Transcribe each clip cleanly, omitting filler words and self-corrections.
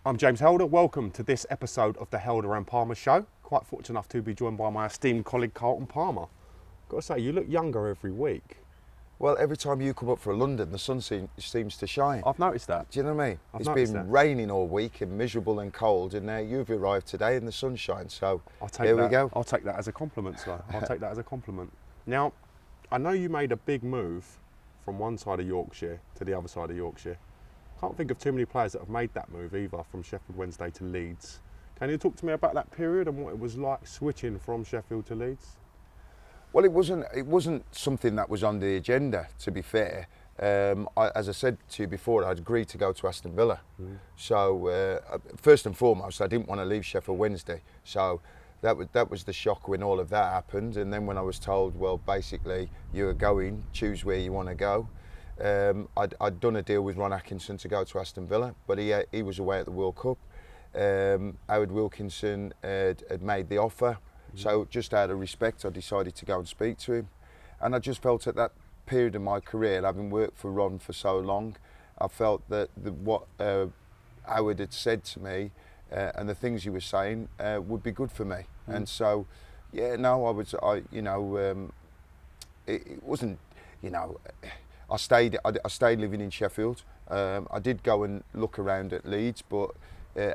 I'm James Helder. Welcome to this episode of the Helder and Palmer Show. Quite fortunate enough to be joined by my esteemed colleague Carlton Palmer. Got to say, you look younger every week. Well, every time you come up for London, the sun seems to shine. I've noticed that. Do you know what I mean? It's been raining all week and miserable and cold, and now you've arrived today and the sun shines. So here we go. I'll take that as a compliment, sir. I'll take that as a compliment. Now, I know you made a big move from one side of Yorkshire to the other side of Yorkshire. Can't think of too many players that have made that move either, from Sheffield Wednesday to Leeds. Can you talk to me about that period and what it was like switching from Sheffield to Leeds? Well, it wasn't something that was on the agenda, to be fair. As I said to you before, I'd agreed to go to Aston Villa. So first and foremost, I didn't want to leave Sheffield Wednesday. So that was the shock when all of that happened. And then when I was told, well, basically, you are going, choose where you want to go. I'd done a deal with Ron Atkinson to go to Aston Villa, but he was away at the World Cup. Howard Wilkinson had made the offer, so just out of respect I decided to go and speak to him. And I just felt at that period of my career, having worked for Ron for so long, I felt that what Howard had said to me and the things he was saying would be good for me. And so, it wasn't, I stayed living in Sheffield. I did go and look around at Leeds, but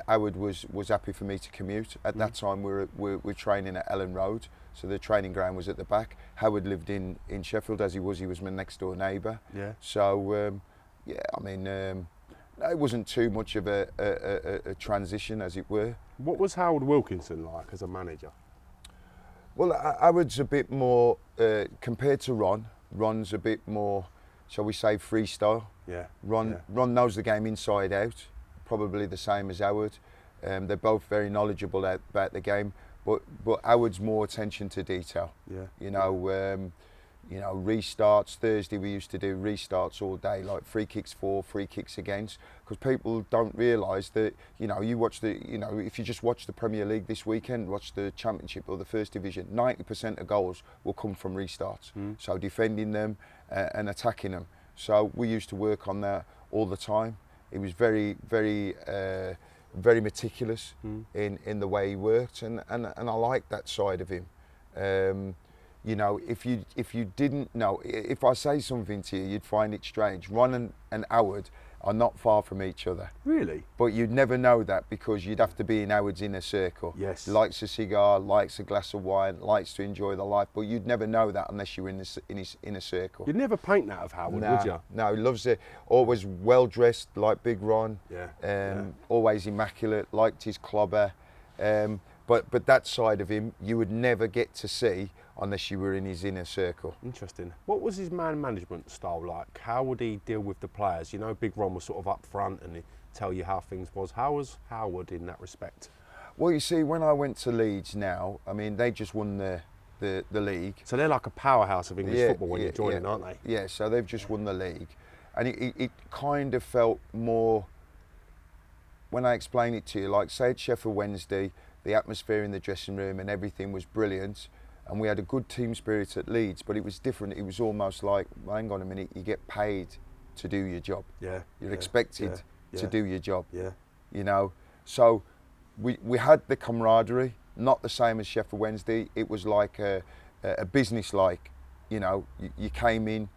Howard was happy for me to commute. At that time, we were training at Ellen Road, so the training ground was at the back. Howard lived in Sheffield, as he was my next door neighbour. Yeah. So, it wasn't too much of a transition, as it were. What was Howard Wilkinson like as a manager? Well, Howard's a bit more, compared to Ron. Ron's a bit more, shall we say, freestyle. Yeah. Ron knows the game inside out, probably the same as Howard. They're both very knowledgeable about the game, but Howard's more attention to detail. Yeah. Restarts. Thursday we used to do restarts all day, like free kicks for, free kicks against, because people don't realise that, if you just watch the Premier League this weekend, watch the Championship or the First Division, 90% of goals will come from restarts. So defending them and attacking them. So we used to work on that all the time. He was very, very, very meticulous in the way he worked, and I liked that side of him. If you didn't know, if I say something to you, you'd find it strange. Ron and Howard are not far from each other. Really? But you'd never know that, because you'd have to be in Howard's inner circle. Yes. Likes a cigar, likes a glass of wine, likes to enjoy the life, but you'd never know that unless you were in his inner circle. You'd never paint that of Howard, would you? No, he loves it. Always well dressed, like Big Ron. Yeah. Always immaculate, liked his clobber. But that side of him, you would never get to see unless you were in his inner circle. Interesting. What was his man management style like? How would he deal with the players? Big Ron was sort of up front and he'd tell you how things was. How was Howard in that respect? Well, you see, when I went to Leeds now, I mean, they just won the league. So they're like a powerhouse of English football when you're joining, aren't they? Yeah, so they've just won the league. And it kind of felt more, when I explain it to you, like say at Sheffield Wednesday, the atmosphere in the dressing room and everything was brilliant. And we had a good team spirit at Leeds, but it was different. It was almost like, well, hang on a minute, you get paid to do your job. Yeah. You're expected to do your job. Yeah. So we had the camaraderie, not the same as Sheffield Wednesday. It was like a business-like, you came in,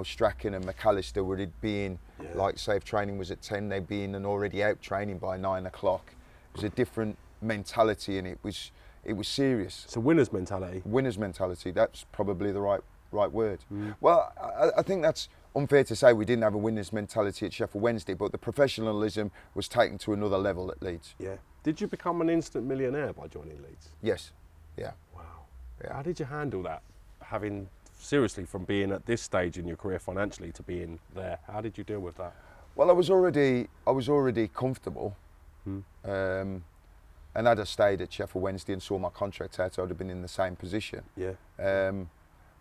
Strachan and McAllister would be in, like say if training was at 10, they'd be in and already out training by 9 o'clock. It was a different mentality, and it was serious. So winner's mentality? Winner's mentality, that's probably the right word. Well, I think that's unfair to say we didn't have a winner's mentality at Sheffield Wednesday, but the professionalism was taken to another level at Leeds. Yeah. Did you become an instant millionaire by joining Leeds? Yes. Yeah. Wow. Yeah. How did you handle that, having seriously from being at this stage in your career financially to being there? How did you deal with that? Well, I was already comfortable. And had I stayed at Sheffield Wednesday and saw my contract out, I would have been in the same position. Yeah.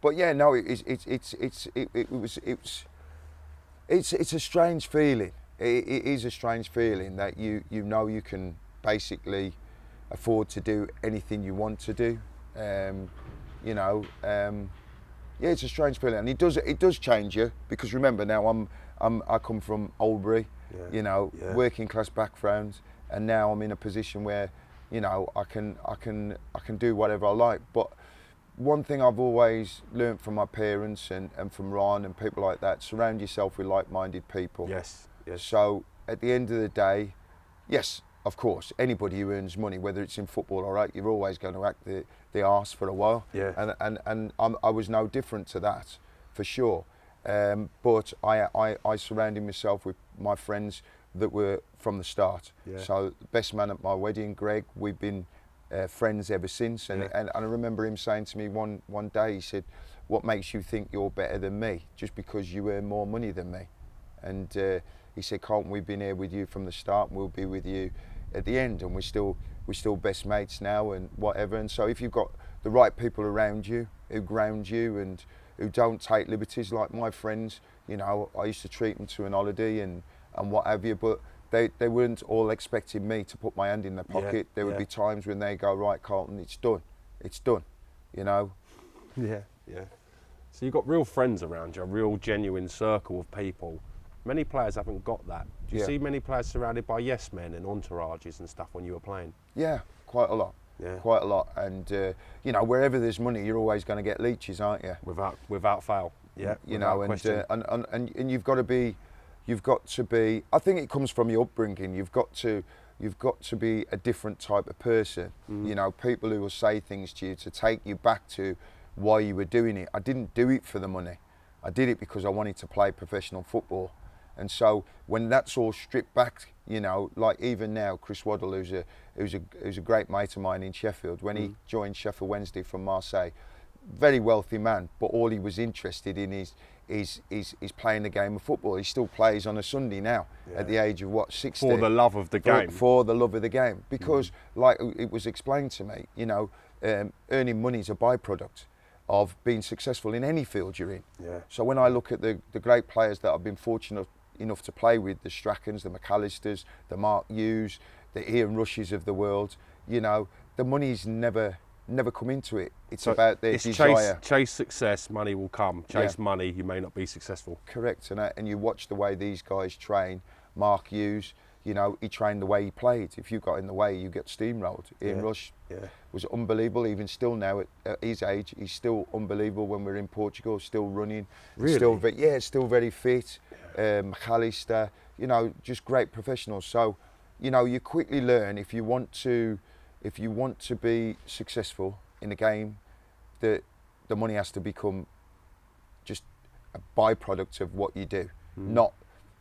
But yeah, no, it's a strange feeling. It is a strange feeling that you can basically afford to do anything you want to do. Yeah, it's a strange feeling, and it does change you, because remember now I come from Oldbury, working class background. and now I'm in a position where, you know, I can do whatever I like. But one thing I've always learnt from my parents and from Ron and people like that, surround yourself with like-minded people. Yes, yes. So at the end of the day, yes, of course, anybody who earns money, whether it's in football or out, you're always going to act the arse for a while. Yeah. And I was no different to that, for sure. But I surrounded myself with my friends that were from the start. Yeah. So best man at my wedding, Greg, we've been friends ever since. And I remember him saying to me one day, he said, "What makes you think you're better than me? Just because you earn more money than me?" And he said, "Carlton, we've been here with you from the start, and we'll be with you at the end, and we're still best mates now and whatever." And so if you've got the right people around you who ground you and who don't take liberties, like my friends, you know, I used to treat them to an holiday and what have you, but they weren't all expecting me to put my hand in their pocket. There would be times when they go, "Right, Carlton, it's done," you know. Yeah, yeah. So you've got real friends around you, a real genuine circle of people. Many players haven't got that. Do you see many players surrounded by yes men and entourages and stuff when you were playing? Yeah, quite a lot. Yeah. Quite a lot. And you know, wherever there's money, you're always going to get leeches, aren't you? Without fail. Yeah. You know, and you've got to be. I think it comes from your upbringing. You've got to be a different type of person. You know, people who will say things to you to take you back to why you were doing it. I didn't do it for the money. I did it because I wanted to play professional football. And so when that's all stripped back, you know, like even now, Chris Waddle, who's a great mate of mine in Sheffield, when he joined Sheffield Wednesday from Marseille, very wealthy man, but all he was interested in is playing the game of football. He still plays on a Sunday now at the age of what, 60? For the love of the game. For the love of the game, because like it was explained to me, you know, earning money is a byproduct of being successful in any field you're in. Yeah. So when I look at the great players that I've been fortunate enough to play with, the Strackens, the McAllisters, the Mark Hughes, the Ian Rushes of the world, you know, the money's never come into it. It's about their desire. Chase success, money will come. Chase money, you may not be successful. Correct, and you watch the way these guys train. Mark Hughes, you know, he trained the way he played. If you got in the way, you get steamrolled. Ian Rush was unbelievable. Even still now at his age, he's still unbelievable. When we're in Portugal, still running. Really? Still very fit. McAllister, you know, just great professionals. So, you know, you quickly learn if you want to be successful in the game, that the money has to become just a byproduct of what you do, not.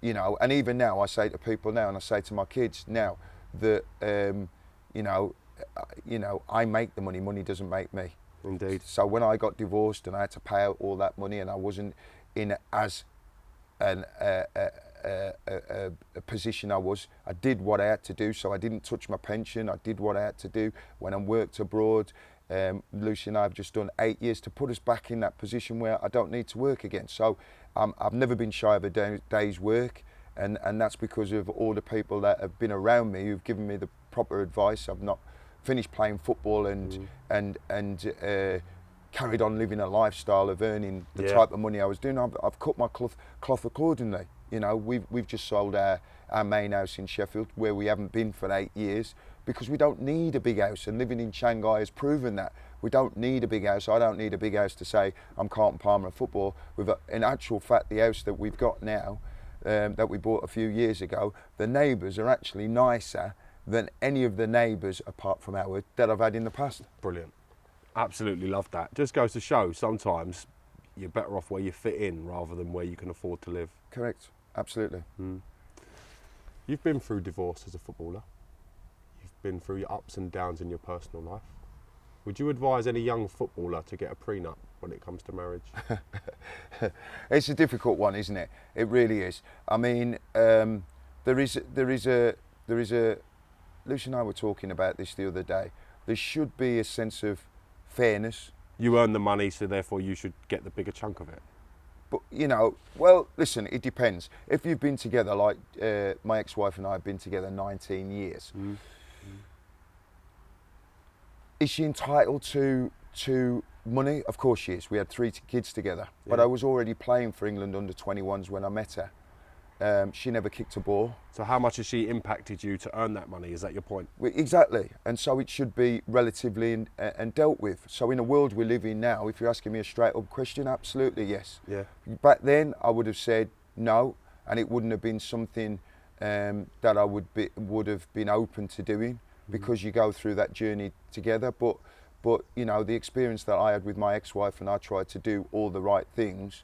You know, and even now I say to people now, and I say to my kids now, that you know, I make the money. Money doesn't make me. Indeed. So when I got divorced and I had to pay out all that money, and I wasn't in as a position I did what I had to do. So I didn't touch my pension. I did what I had to do when I worked abroad. Lucy and I have just done 8 years to put us back in that position where I don't need to work again. So I've never been shy of a day's work, and that's because of all the people that have been around me who've given me the proper advice. I've not finished playing football and carried on living a lifestyle of earning the type of money I was doing. I've cut my cloth accordingly. You know, we've just sold our main house in Sheffield, where we haven't been for 8 years, because we don't need a big house, and living in Shanghai has proven that. We don't need a big house. I don't need a big house to say I'm Carlton Palmer of football. In actual fact, the house that we've got now, that we bought a few years ago, the neighbours are actually nicer than any of the neighbours, apart from Howard, that I've had in the past. Brilliant. Absolutely love that. Just goes to show sometimes you're better off where you fit in rather than where you can afford to live. Correct. Absolutely. You've been through divorce as a footballer. You've been through your ups and downs in your personal life. Would you advise any young footballer to get a prenup when it comes to marriage? It's a difficult one, isn't it? It really is. I mean, there is a. Lucy and I were talking about this the other day. There should be a sense of fairness. You earn the money, so therefore you should get the bigger chunk of it. But, you know, well, listen, it depends. If you've been together, like my ex-wife and I have been together 19 years, is she entitled to money? Of course she is. We had 3 kids together. But I was already playing for England under 21s when I met her. She never kicked a ball. So how much has she impacted you to earn that money? Is that your point? Exactly. And so it should be relatively and dealt with. So in the world we live in now, if you're asking me a straight up question, absolutely yes. Yeah. Back then I would have said no, and it wouldn't have been something that I would have been open to doing, because you go through that journey together. But you know, the experience that I had with my ex-wife, and I tried to do all the right things,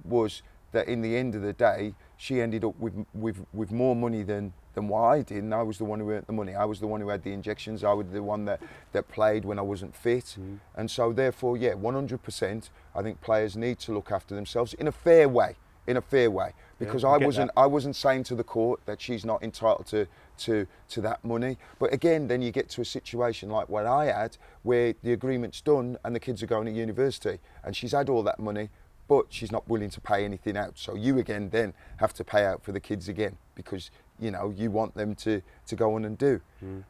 was that in the end of the day, she ended up with more money than what I did, and I was the one who earned the money. I was the one who had the injections. I was the one that played when I wasn't fit. And so therefore, yeah, 100%, I think players need to look after themselves in a fair way. Because yeah, I wasn't saying to the court that she's not entitled to that money. But again, then you get to a situation like what I had, where the agreement's done and the kids are going to university, and she's had all that money, but she's not willing to pay anything out. So you again then have to pay out for the kids again, because you know you want them to go on and do.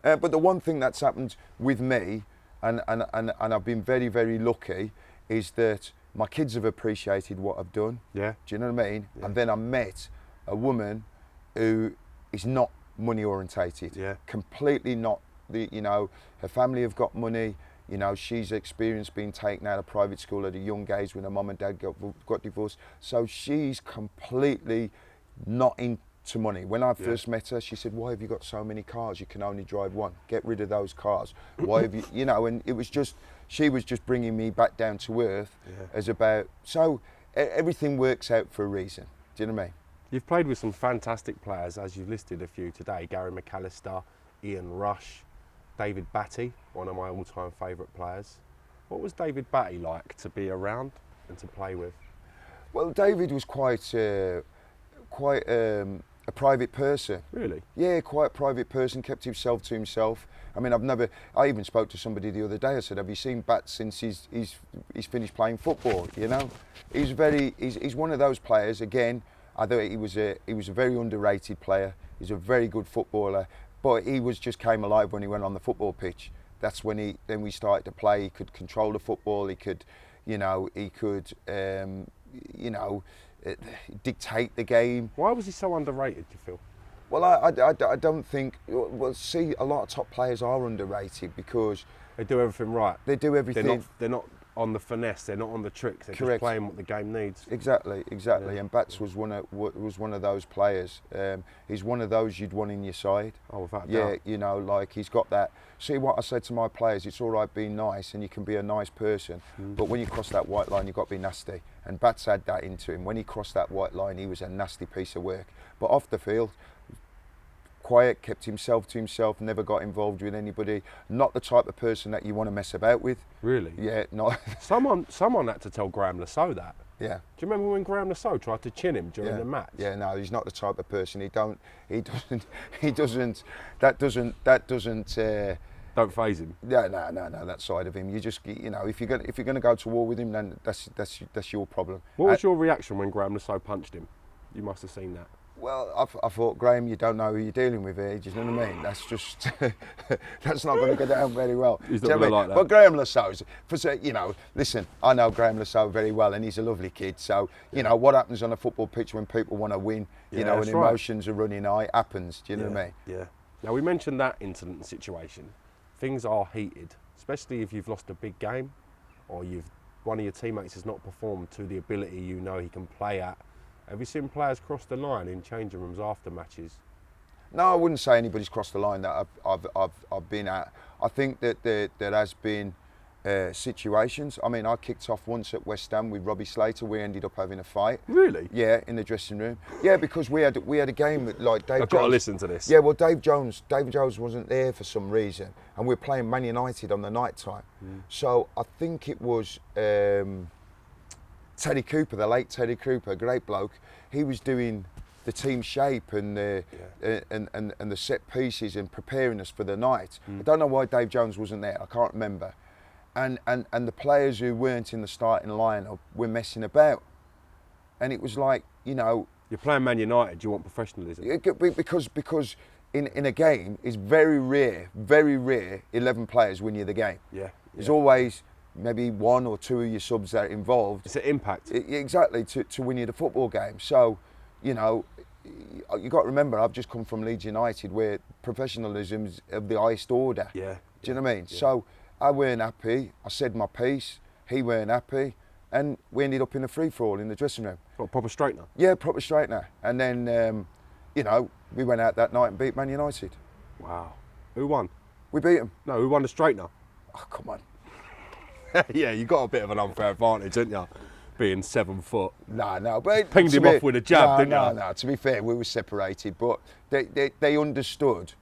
But the one thing that's happened with me, and I've been very, very lucky, is that my kids have appreciated what I've done. Yeah. Do you know what I mean? Yeah. And then I met a woman who is not money orientated. Yeah. Completely not. You know, her family have got money. You know, she's experienced being taken out of private school at a young age when her mum and dad got divorced. So she's completely not into money. When I first met her, she said, "Why have you got so many cars? You can only drive one. Get rid of those cars. Why have you?" You know, and it was just, she was just bringing me back down to earth. As about, so everything works out for a reason. Do you know what I mean? You've played with some fantastic players, as you've listed a few today. Gary McAllister, Ian Rush, David Batty, one of my all-time favourite players. What was David Batty like to be around and to play with? Well, David was quite a private person. Really? Yeah, quite a private person, kept himself to himself. I mean, I even spoke to somebody the other day. I said, "Have you seen Bat since he's finished playing football?" You know, he's one of those players. Again, I thought he was a very underrated player. He's a very good footballer, but he just came alive when he went on the football pitch. That's when we started to play. He could control the football. He could, dictate the game. Why was he so underrated, do you feel? Well, I don't think. Well, see, a lot of top players are underrated because they do everything right. They do everything. They're not on the finesse. They're not on the tricks. They're Correct. Just playing what the game needs. Exactly. Yeah. And Bats was one of those players. He's one of those you'd want in your side. Oh, without yeah, doubt. you know, like he's got that. See what I said to my players? It's all right being nice, and you can be a nice person, but when you cross that white line, you've got to be nasty. And Bats had that into him. When he crossed that white line, he was a nasty piece of work. But off the field, quiet, kept himself to himself, never got involved with anybody. Not the type of person that you want to mess about with. Really? Yeah, not. Someone had to tell Graham Lasso that. Yeah. Do you remember when Graham Lasso tried to chin him during the match? Yeah, no, he's not the type of person. That doesn't. Don't faze him. Yeah, no, that side of him. You just, you know, if you're gonna go to war with him, then that's your problem. What was your reaction when Graham Lasso punched him? You must have seen that. Well, I thought, Graham, you don't know who you're dealing with here. Do you know what I mean? That's just, that's not going to go down very well. He's not going to like that. But Graham Lasso's, you know, listen, I know Graham Lasso very well, and he's a lovely kid. So, you know, what happens on a football pitch when people want to win, you know, and emotions are running high, happens. Do you know what I mean? Yeah. Now, we mentioned that incident and situation. Things are heated, especially if you've lost a big game or one of your teammates has not performed to the ability you know he can play at. Have you seen players cross the line in changing rooms after matches? No, I wouldn't say anybody's crossed the line that I've been at. I think that there has been situations. I mean, I kicked off once at West Ham with Robbie Slater. We ended up having a fight. Really? Yeah, in the dressing room. Yeah, because we had a game that, like Dave Jones. I've got to listen to this. Yeah, well, David Jones wasn't there for some reason, and we were playing Man United on the night time. So I think it was Teddy Cooper, the late Teddy Cooper, great bloke. He was doing the team shape and the set pieces and preparing us for the night. I don't know why Dave Jones wasn't there. I can't remember. And the players who weren't in the starting lineup were messing about. And it was like, you know... You're playing Man United, you want professionalism. Because in a game, it's very rare, 11 players win you the game. Yeah. There's always maybe one or two of your subs that are involved. It's an impact. Exactly, to win you the football game. So, you know, you got to remember, I've just come from Leeds United, where professionalism's of the highest order. Yeah. Do you know what I mean? Yeah. So I weren't happy. I said my piece. He weren't happy, and we ended up in a free-for-all in the dressing room. What, proper straightener? Yeah, proper straightener. And then, you know, we went out that night and beat Man United. Wow. Who won? We beat them. No, who won the straightener? Oh, come on. Yeah, you got a bit of an unfair advantage, didn't you? Being 7 foot. No, but Pinged him off with a jab, didn't you? No, to be fair, we were separated, but they understood.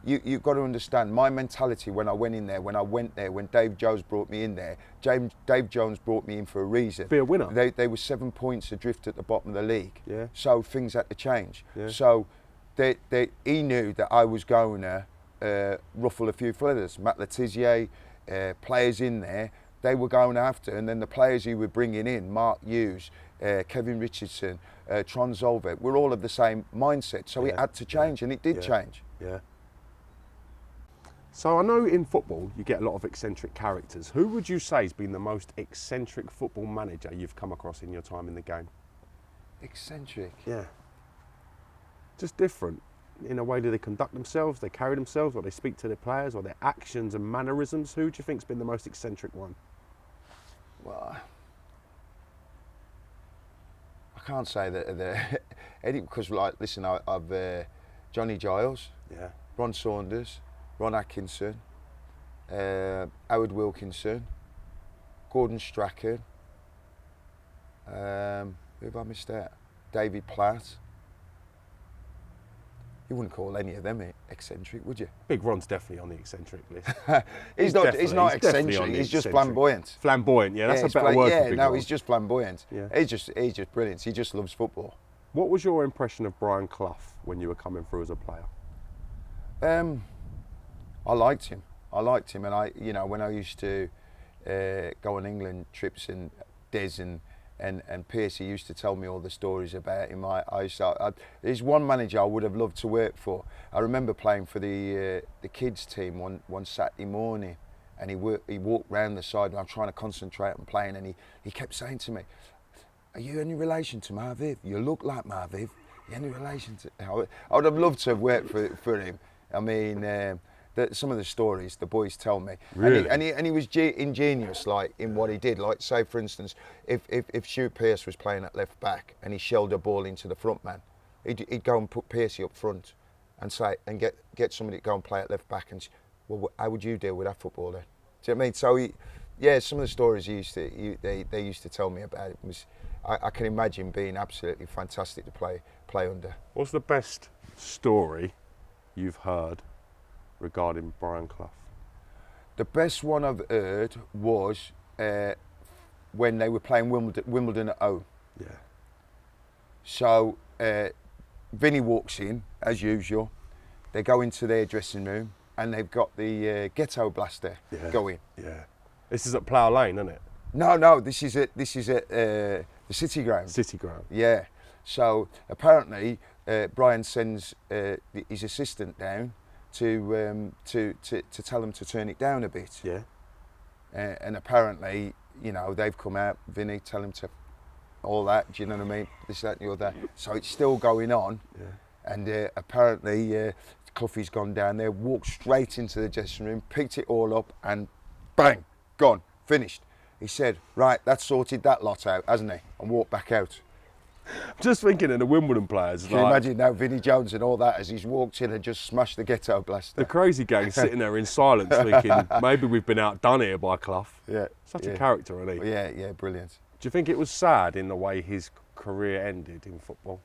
Yeah. You've got to understand my mentality when I went there, when Dave Jones brought me in there. Dave Jones brought me in for a reason. Be a winner. They were 7 points adrift at the bottom of the league. Yeah. So things had to change. Yeah. So he knew that I was going to ruffle a few feathers. Matt Letizia, players in there, they were going after, and then the players he were bringing in, Mark Hughes, Kevin Richardson, Tron Zolvet, were all of the same mindset. So it had to change, and it did change. Yeah. So I know in football you get a lot of eccentric characters. Who would you say has been the most eccentric football manager you've come across in your time in the game? Eccentric? Yeah. Just different. In a way, do they conduct themselves, they carry themselves, or they speak to their players, or their actions and mannerisms? Who do you think's been the most eccentric one? Well, I can't say that any, because, like, listen, I've Johnny Giles, Ron Saunders, Ron Atkinson, Howard Wilkinson, Gordon Strachan, who have I missed out? David Platt. You wouldn't call any of them eccentric, would you? Big Ron's definitely on the eccentric list. He's not eccentric. He's just flamboyant. Flamboyant, yeah, that's a better word for Big Ron. He's just flamboyant. Yeah. He's just brilliant. He just loves football. What was your impression of Brian Clough when you were coming through as a player? I liked him, and you know, when I used to go on England trips, and Des and Piercy used to tell me all the stories about him. There's one manager I would have loved to work for. I remember playing for the kids team one Saturday morning, and he walked round the side, and I'm trying to concentrate on playing, and he kept saying to me, "Are you any relation to Marviv? You look like Marviv. You any relation to?" I would have loved to have worked for him. I mean, some of the stories the boys tell me, really? and he was ingenious, like, in what he did. Like, say for instance, if Stuart Pearce was playing at left back and he shelled a ball into the front man, he'd go and put Pearcey up front and say, and get somebody to go and play at left back, and well, how would you deal with that footballer? Do you know what I mean? So some of the stories they used to tell me about it was, I can imagine being absolutely fantastic to play under. What's the best story you've heard regarding Brian Clough? The best one I've heard was when they were playing Wimbledon at home. Yeah. So Vinny walks in, as usual. They go into their dressing room, and they've got the ghetto blaster going. Yeah. This is at Plough Lane, isn't it? No. This is at the City Ground. City Ground. Yeah. So apparently Brian sends his assistant down to tell them to turn it down a bit. Yeah. And apparently, you know, they've come out, Vinny, tell him to all that. Do you know what I mean? This, that, and the other. So it's still going on. Yeah. And apparently, Cloughie's gone down there, walked straight into the dressing room, picked it all up, and bang, gone, finished. He said, "Right, that's sorted that lot out, hasn't he?" And walked back out. Just thinking of the Wimbledon players. Can you imagine now, Vinnie Jones and all that, as he's walked in and just smashed the ghetto blaster? The crazy gang sitting there in silence thinking, maybe we've been outdone here by Clough. Yeah. Such a character, isn't he? Yeah, brilliant. Do you think it was sad in the way his career ended in football?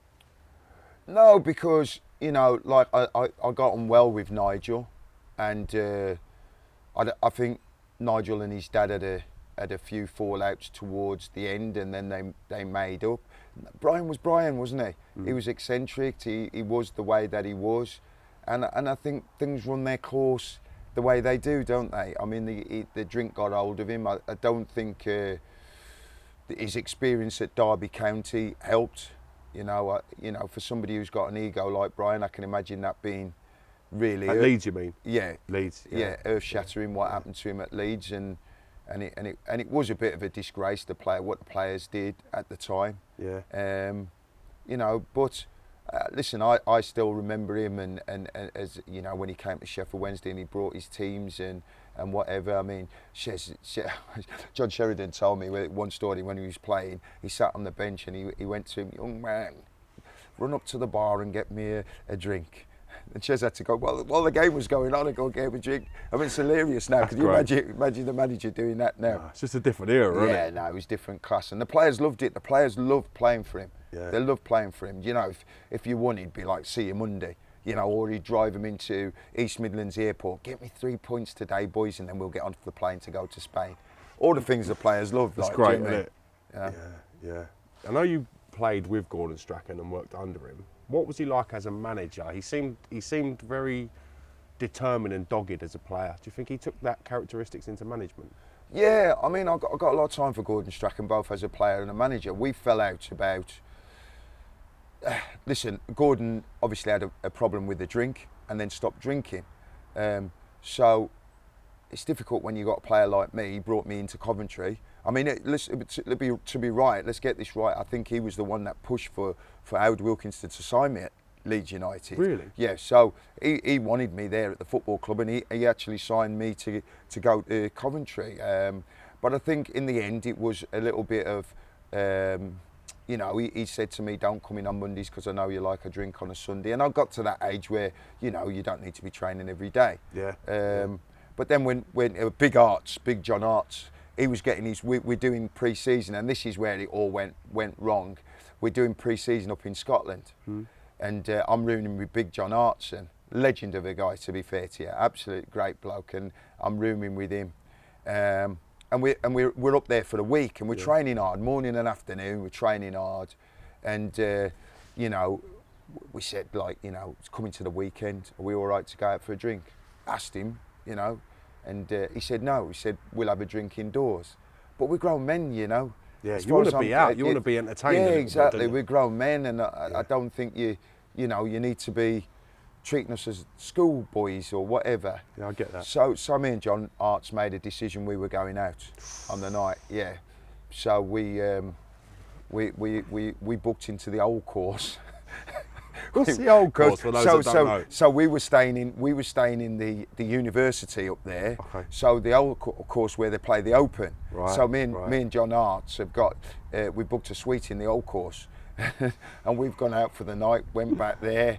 No, because, you know, like, I got on well with Nigel, and I think Nigel and his dad had a few fallouts towards the end, and then they made up. Brian was Brian, wasn't he? He was eccentric. He was the way that he was, and I think things run their course the way they do, don't they? I mean, the drink got hold of him. I don't think his experience at Derby County helped. You know, for somebody who's got an ego like Brian, I can imagine that being really at Leeds, you mean? Yeah, Leeds. Yeah, earth-shattering what happened to him at Leeds, and it was a bit of a disgrace what the players did at the time. Yeah. You know, but Listen, I still remember him, and as you know, when he came to Sheffield Wednesday and he brought his teams and whatever. I mean, John Sheridan told me one story when he was playing. He sat on the bench and he went to him, young man, run up to the bar and get me a drink. And Ches had to go, well, while the game was going on, I go get him a drink. I mean, it's hilarious now. Can you imagine the manager doing that now? No, it's just a different era, isn't it? Yeah, no, it was different class. And the players loved it. The players loved playing for him. Yeah. They loved playing for him. You know, if you won, he'd be like, see you Monday. You know, or he'd drive him into East Midlands Airport. Get me 3 points today, boys, and then we'll get onto the plane to go to Spain. All the things the players loved. That's like, great, isn't it? Yeah. Yeah. I know you played with Gordon Strachan and worked under him. What was he like as a manager? He seemed very determined and dogged as a player. Do you think he took that characteristics into management? Yeah, I mean, I've got a lot of time for Gordon Strachan, both as a player and a manager. We fell out about... listen, Gordon obviously had a problem with the drink and then stopped drinking. So it's difficult when you've got a player like me. He brought me into Coventry. I mean, to be right, let's get this right. I think he was the one that pushed for Howard Wilkinson to sign me at Leeds United. Really? Yeah, so he wanted me there at the football club, and he actually signed me to go to Coventry. But I think in the end it was a little bit of, you know, he said to me, don't come in on Mondays because I know you like a drink on a Sunday. And I got to that age where, you know, you don't need to be training every day. Yeah. But then when Big John Arts, he was getting his, we're doing pre-season, and this is where it all went wrong. We're doing pre-season up in Scotland, and I'm rooming with Big John Artson, legend of a guy, to be fair to you, absolute great bloke, and I'm rooming with him, and we're up there for the week, and we're training hard, morning and afternoon. We're training hard, and you know, we said, like, you know, it's coming to the weekend. Are we all right to go out for a drink? Asked him, you know. And he said no. He said we'll have a drink indoors, but we're grown men, you know. Yeah, you want to be out. You want to be entertained. Yeah, exactly. We're grown men, and I don't think you know, you need to be treating us as schoolboys or whatever. Yeah, I get that. So me and John Arts made a decision we were going out on the night. Yeah. So we booked into the old course. What's the old course for those that don't know? So we were staying in the university up there. Okay. So the old course where they play the Open. Right. So me and John Arts have got we booked a suite in the old course, and we've gone out for the night. Went back there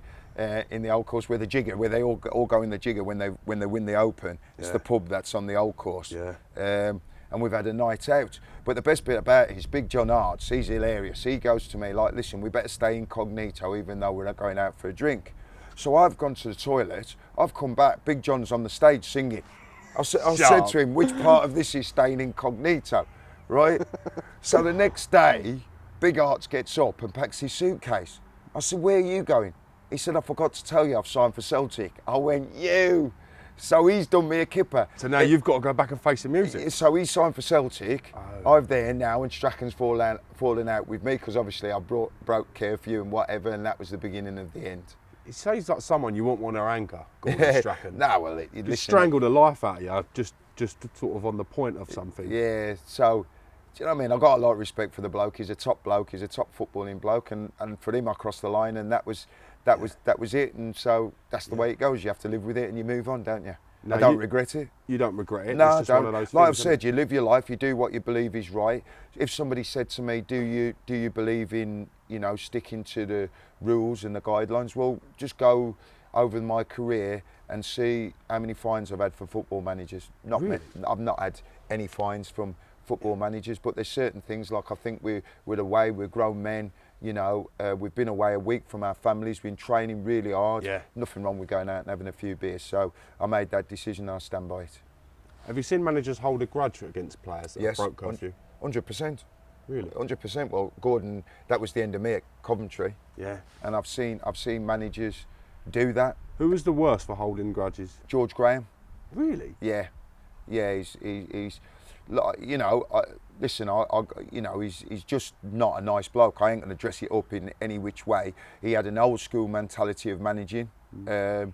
in the old course where they all go in the Jigger when they win the Open. It's the pub that's on the old course. Yeah. And we've had a night out. But the best bit about it is Big John Arts, he's hilarious. He goes to me like, listen, we better stay incognito even though we're not going out for a drink. So I've gone to the toilet, I've come back, Big John's on the stage singing. I said to him, which part of this is staying incognito, right? So the next day, Big Arts gets up and packs his suitcase. I said, where are you going? He said, I forgot to tell you I've signed for Celtic. I went, you. So he's done me a kipper. So now you've got to go back and face the music. So he's signed for Celtic. Oh. I'm there now, and Strachan's fallen out with me because obviously I broke curfew and whatever, and that was the beginning of the end. It sounds like someone you won't want to anger, Gordon Strachan. No, well, he strangled the life out of you, just sort of on the point of something. Yeah. So, do you know what I mean? I've got a lot of respect for the bloke. He's a top bloke. He's a top footballing bloke, and for him, I crossed the line, and that was it. And so that's the way it goes. You have to live with it, and you move on, don't you? No, I don't regret it. You don't regret it? No, it's I just don't. One of those like things, I've said, you live your life, you do what you believe is right. If somebody said to me, do you believe in, you know, sticking to the rules and the guidelines? Well, just go over my career and see how many fines I've had for football managers. Really? I've not had any fines from football managers, but there's certain things, like I think we're away, we're grown men. You know, we've been away a week from our families, been training really hard. Yeah. Nothing wrong with going out and having a few beers. So I made that decision and I stand by it. Have you seen managers hold a grudge against players that broke curfew? 100%. Really? 100%. Well, Gordon, that was the end of me at Coventry. Yeah. And I've seen managers do that. Who was the worst for holding grudges? George Graham. Really? Yeah. Yeah, he's you know, listen, you know, he's just not a nice bloke. I ain't going to dress it up in any which way. He had an old school mentality of managing and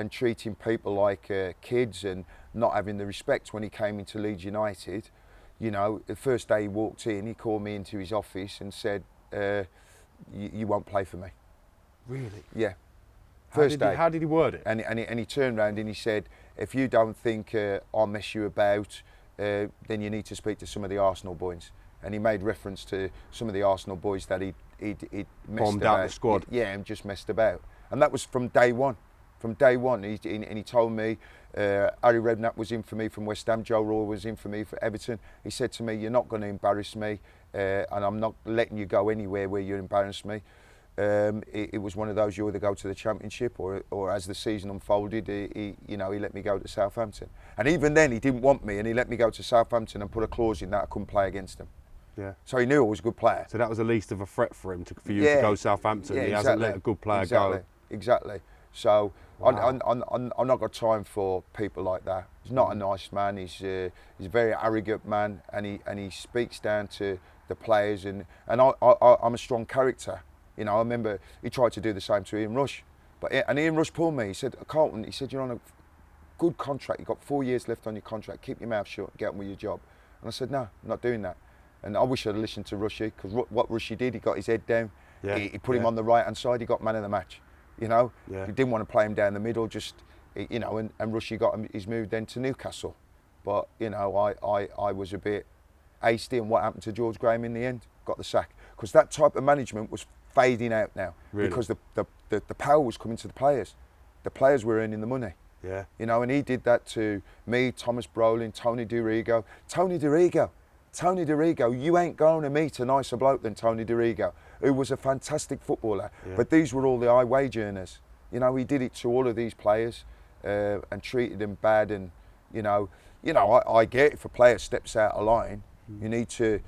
treating people like kids and not having the respect when he came into Leeds United. You know, the first day he walked in, he called me into his office and said, you won't play for me. Really? Yeah. First day. How did he word it? And he turned around and he said, if you don't think I'll mess you about, then you need to speak to some of the Arsenal boys. And he made reference to some of the Arsenal boys that he'd messed bombed about. out the squad. Yeah, and just messed about. And that was from day one. From day one. And he told me, Harry Redknapp was in for me from West Ham, Joe Roy was in for me for Everton. He said to me, you're not going to embarrass me, and I'm not letting you go anywhere where you embarrass me. It was one of those, you either go to the Championship or as the season unfolded, he let me go to Southampton. And even then, he didn't want me, and he let me go to Southampton and put a clause in that I couldn't play against him. Yeah. So he knew I was a good player. So that was the least of a threat for him for you to go Southampton. Yeah, he hasn't let a good player go. Exactly. So wow. I'm not got time for people like that. He's not a nice man. He's a very arrogant man, and he speaks down to the players. And I'm a strong character. You know, I remember he tried to do the same to Ian Rush, and Ian Rush pulled me. He said, Carlton, he said, you're on a good contract. You've got 4 years left on your contract. Keep your mouth shut and get on with your job. And I said, no, I'm not doing that. And I wish I'd listened to Rushy, because what Rushy did, he got his head down. Yeah, he put him on the right-hand side. He got man of the match. You know, he didn't want to play him down the middle. Just, you know, and Rushy got his move then to Newcastle. But you know, I was a bit hasty. And what happened to George Graham in the end? Got the sack, because that type of management was fading out now. Really? Because the power was coming to the players. The players were earning the money. Yeah. You know, and he did that to me, Thomas Brolin, Tony DiRigo. Tony DiRigo, you ain't going to meet a nicer bloke than Tony DiRigo, who was a fantastic footballer. Yeah. But these were all the high wage earners. You know, he did it to all of these players and treated them bad. And you know, I get if a player steps out of line, you need to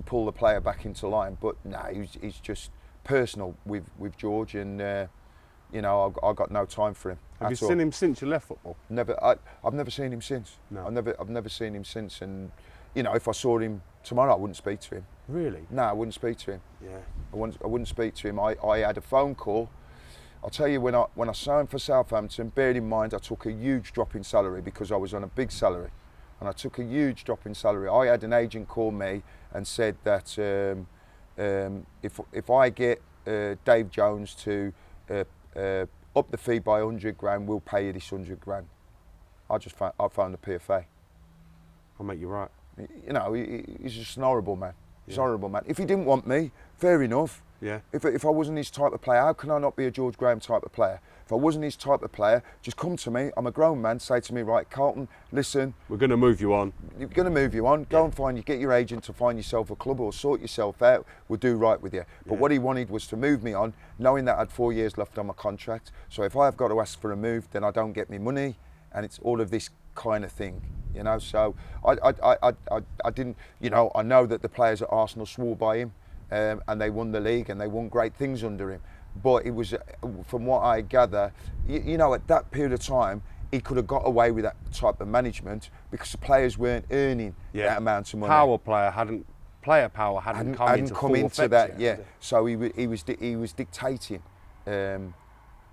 pull the player back into line. But no, he's just personal with George, and you know, I got no time for him. Have you seen him since you left football? Never. I've never seen him since. No. I've never seen him since. And you know, if I saw him tomorrow, I wouldn't speak to him. Really? No, I wouldn't speak to him. Yeah. I wouldn't speak to him. I had a phone call. I'll tell you, when I signed for Southampton, bear in mind I took a huge drop in salary because I was on a big salary, and I took a huge drop in salary. I had an agent call me and said that if I get Dave Jones to up the fee by 100 grand, we'll pay you this 100 grand. I found the PFA. I'll make you right. You know, he's just an horrible man. He's a horrible man. If he didn't want me, fair enough. Yeah. If I wasn't his type of player, how can I not be a George Graham type of player? If I wasn't his type of player, just come to me. I'm a grown man. Say to me, right, Carlton, listen. We're going to move you on. We're going to move you on. Go and get your agent to find yourself a club or sort yourself out. We'll do right with you. But what he wanted was to move me on, knowing that I had 4 years left on my contract. So if I have got to ask for a move, then I don't get me money, and it's all of this kind of thing. You know, so I didn't, you know, I know that the players at Arsenal swore by him, and they won the league and they won great things under him. But it was, from what I gather, you know, at that period of time, he could have got away with that type of management because the players weren't earning that amount of money. Player power hadn't come into that. Yeah. So he was dictating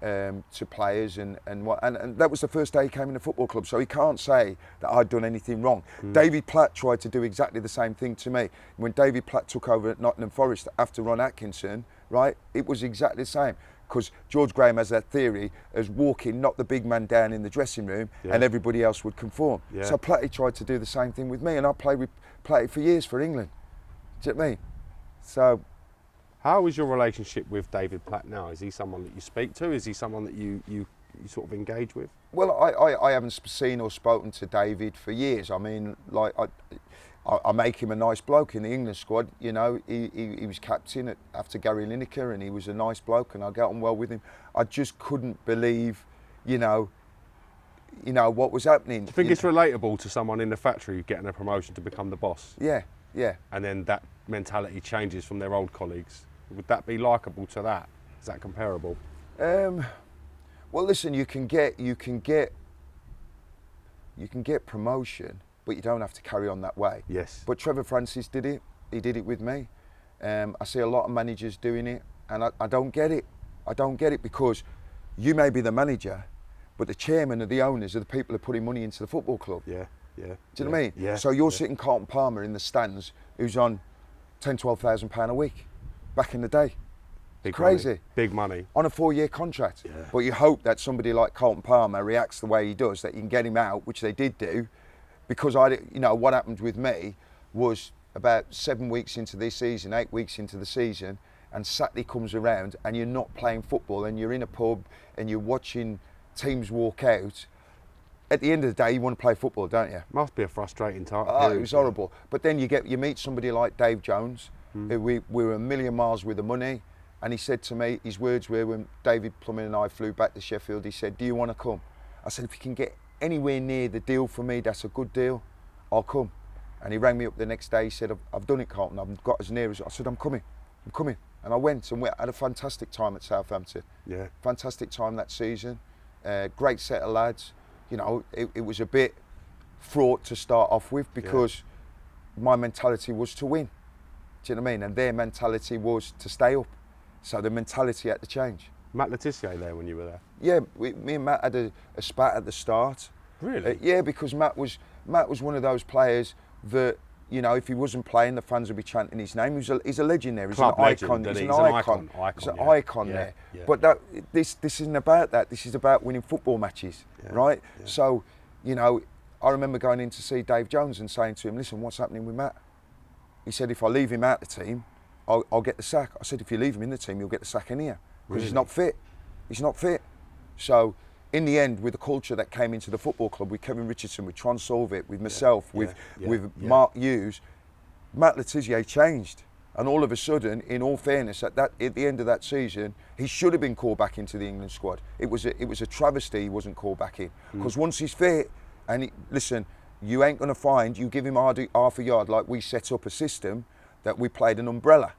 to players and that was the first day he came in the football club, so he can't say that I'd done anything wrong. David Platt tried to do exactly the same thing to me. When David Platt took over at Nottingham Forest after Ron Atkinson, right, it was exactly the same, because George Graham has that theory as walking, knock the big man down in the dressing room and everybody else would conform. So Platty tried to do the same thing with me, and I played with Platty for years for England. Do you know what I mean? So how is your relationship with David Platt now? Is he someone that you speak to? Is he someone that you sort of engage with? Well, I haven't seen or spoken to David for years. I mean, like I make him a nice bloke in the England squad. You know, he was captain after Gary Lineker, and he was a nice bloke, and I got on well with him. I just couldn't believe, you know what was happening. Do you think it's relatable to someone in the factory getting a promotion to become the boss? Yeah. And then that mentality changes from their old colleagues. Would that be likeable to that? Is that comparable? Well, listen, you can get promotion, but you don't have to carry on that way. Yes. But Trevor Francis did it. He did it with me. I see a lot of managers doing it, and I don't get it. I don't get it, because you may be the manager, but the chairman and the owners are the people who are putting money into the football club. Yeah. Do you know what I mean? Yeah. So you're sitting Carlton Palmer in the stands, who's on £10,000 to £12,000 a week, back in the day. It's crazy. Money. Big money. On a 4-year contract. Yeah. But you hope that somebody like Carlton Palmer reacts the way he does, that you can get him out, which they did do. Because what happened with me was about 7 weeks into this season, 8 weeks into the season, and Saturday comes around and you're not playing football and you're in a pub and you're watching teams walk out. At the end of the day, you want to play football, don't you? Must be a frustrating time. It was horrible. But then you meet somebody like Dave Jones, who we were a million miles with the money, and he said to me, his words were, when David Plumbing and I flew back to Sheffield, he said, "Do you want to come?" I said, "If you can get anywhere near the deal for me, that's a good deal, I'll come." And he rang me up the next day, he said, I've done it, Carlton, I've got as near as... I said, I'm coming. And I went and we had a fantastic time at Southampton. Yeah. Fantastic time that season. Great set of lads. It was a bit fraught to start off with because my mentality was to win. Do you know what I mean? And their mentality was to stay up. So the mentality had to change. Matt Le Tissier there when you were there? Yeah, me and Matt had a spat at the start. Really? Yeah, because Matt was one of those players that, if he wasn't playing, the fans would be chanting his name. He's a legend there. He's an icon. He's an icon. He's an icon there. Yeah. But this isn't about that. This is about winning football matches, right? Yeah. So, I remember going in to see Dave Jones and saying to him, "Listen, what's happening with Matt?" He said, "If I leave him out the team, I'll get the sack." I said, "If you leave him in the team, you'll get the sack in here because he's not fit. He's not fit." So, in the end, with the culture that came into the football club, with Kevin Richardson, with Tron Solvit, with myself, with Mark Hughes, Matt Le Tissier changed. And all of a sudden, in all fairness, at the end of that season, he should have been called back into the England squad. It was a travesty he wasn't called back in. Because once he's fit, and listen, you ain't going to find, you give him half a yard, like we set up a system that we played an umbrella.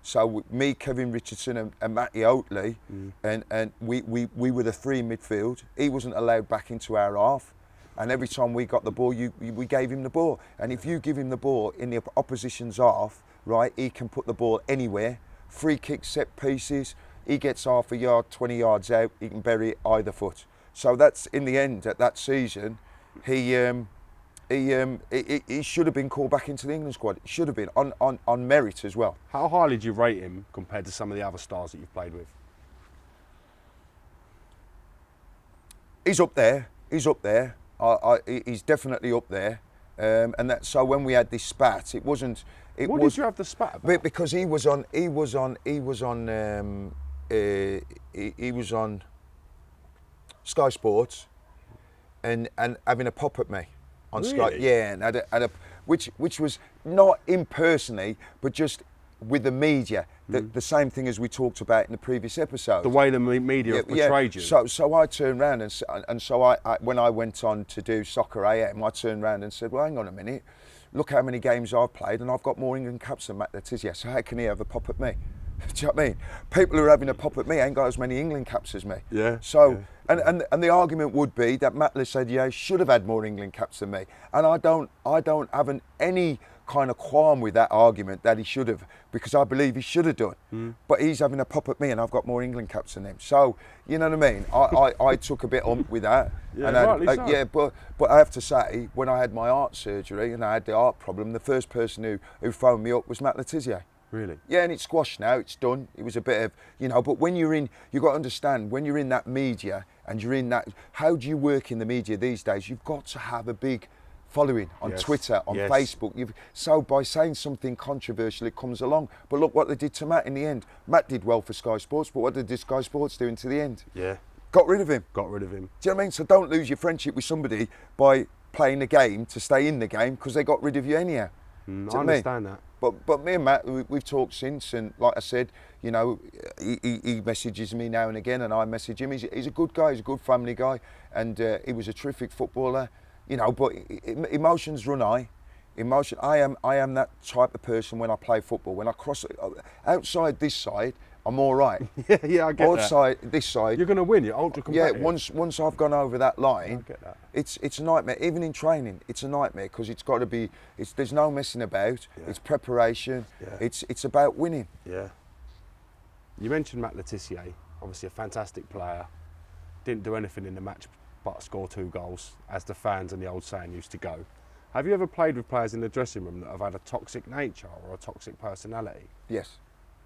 So me, Kevin Richardson and Matty Oatley, and we were the three in midfield. He wasn't allowed back into our half. And every time we got the ball, we gave him the ball. And if you give him the ball in the opposition's half, right, he can put the ball anywhere. Free kicks, set pieces, he gets half a yard, 20 yards out, he can bury it either foot. So that's, in the end, at that season, he should have been called back into the England squad. It should have been, on merit as well. How highly do you rate him compared to some of the other stars that you've played with? He's up there. He's definitely up there. So when we had this spat, it wasn't. What did you have the spat about? Because he was on Sky Sports, and having a pop at me on really? Sky. Yeah, and had a which was not impersonally, but just with the media, the same thing as we talked about in the previous episode. The way the media portrayed you. So I turned round and I when I went on to do Soccer AM, I turned round and said, "Well, hang on a minute. Look how many games I've played, and I've got more England caps than Matt Le Tissier. So how can he have a pop at me?" Do you know what I mean? People who are having a pop at me ain't got as many England caps as me. Yeah. So, and the argument would be that Matt Le Tissier should have had more England caps than me. And I don't have any kind of qualm with that argument that he should have, because I believe he should have done. But he's having a pop at me and I've got more England caps than him. So, you know what I mean? I took a bit on with that. Yeah, and rightly so. Yeah, but I have to say, when I had my heart surgery and I had the heart problem, the first person who phoned me up was Matt Le Tissier. Really? Yeah, and it's squashed now, it's done. It was a bit of, but when you've got to understand, when you're in that media and you're in that, how do you work in the media these days? You've got to have a big following on Twitter, on Facebook. So by saying something controversial, it comes along. But look what they did to Matt in the end. Matt did well for Sky Sports, but what did Sky Sports do into the end? Yeah. Got rid of him. Do you know what I mean? So don't lose your friendship with somebody by playing the game to stay in the game, because they got rid of you anyhow. I understand that. But me and Matt, we've talked since, and like I said, he messages me now and again, and I message him. He's a good guy, he's a good family guy, and he was a terrific footballer, But emotions run high. I am that type of person when I play football. When I cross outside this side, I'm all right. yeah, I get that. Outside this side, you're going to win. You're ultra competitive. Yeah, once I've gone over that line, I get that. It's a nightmare. Even in training, it's a nightmare, because it's got to be. There's no messing about. Yeah. It's preparation. Yeah. It's about winning. Yeah. You mentioned Matt Le Tissier, obviously a fantastic player. Didn't do anything in the match but score 2 goals, as the fans and the old saying used to go. Have you ever played with players in the dressing room that have had a toxic nature or a toxic personality? Yes.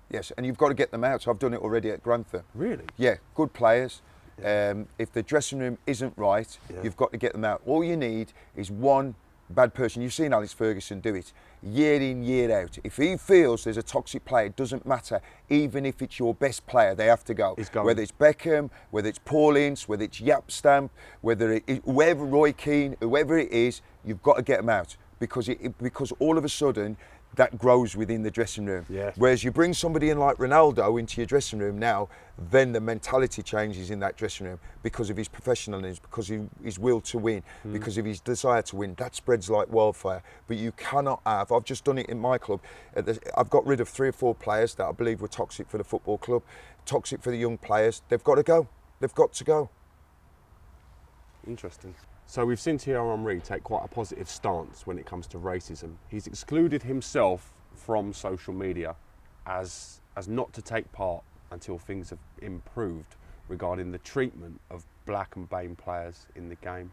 Yes, and you've got to get them out. So I've done it already at Grantham. Really? Yeah, good players. Yeah. If the dressing room isn't right, you've got to get them out. All you need is one bad person. You've seen Alex Ferguson do it year in, year out. If he feels there's a toxic player, it doesn't matter. Even if it's your best player, they have to go. Whether it's Beckham, whether it's Paul Ince, whether it's Yap Stamp, whoever, Roy Keane, whoever it is, you've got to get them out. Because all of a sudden, that grows within the dressing room. Yeah. Whereas you bring somebody in like Ronaldo into your dressing room now, then the mentality changes in that dressing room because of his professionalism, because of his will to win, because of his desire to win. That spreads like wildfire. But you cannot have, I've just done it in my club, I've got rid of 3 or 4 players that I believe were toxic for the football club, toxic for the young players. They've got to go. They've got to go. Interesting. So we've seen Thierry Henry take quite a positive stance when it comes to racism. He's excluded himself from social media as not to take part until things have improved regarding the treatment of black and BAME players in the game.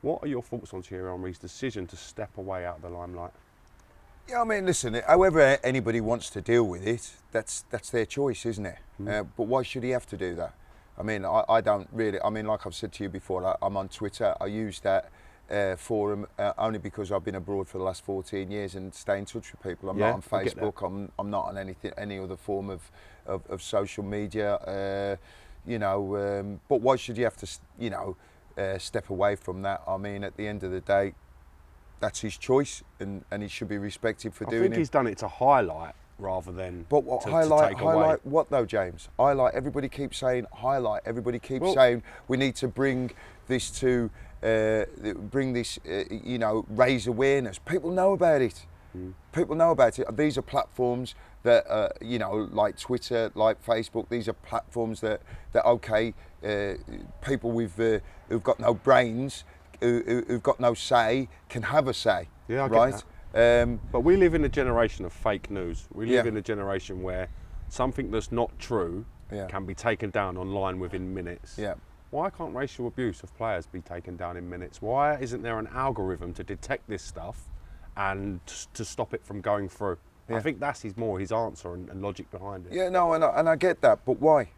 What are your thoughts on Thierry Henry's decision to step away out of the limelight? Yeah, I mean, listen, however anybody wants to deal with it, that's their choice, isn't it? But why should he have to do that? I mean, I don't really, I mean, like I've said to you before, I'm on Twitter. I use that forum only because I've been abroad for the last 14 years and stay in touch with people. I'm not on Facebook, I'm not on any other form of social media, you know, but why should you have to, you know, step away from that? I mean, at the end of the day, that's his choice and he should be respected for doing it. I think he's done it to highlight rather than but what, to highlight take away. What though, James? Highlight. Everybody keeps saying highlight. Everybody keeps saying we need to bring this to you know, raise awareness. People know about it. People know about it. These are platforms that you know, like Twitter, like Facebook. These are platforms that okay, people with who've got no brains, who've got no say, can have a say. Yeah, I get right. that. But we live in a generation of fake news. We live in a generation where something that's not true can be taken down online within minutes. Yeah. Why can't racial abuse of players be taken down in minutes? Why isn't there an algorithm to detect this stuff and to stop it from going through? Yeah. I think that's his answer and logic behind it. Yeah, no, and I get that, but why?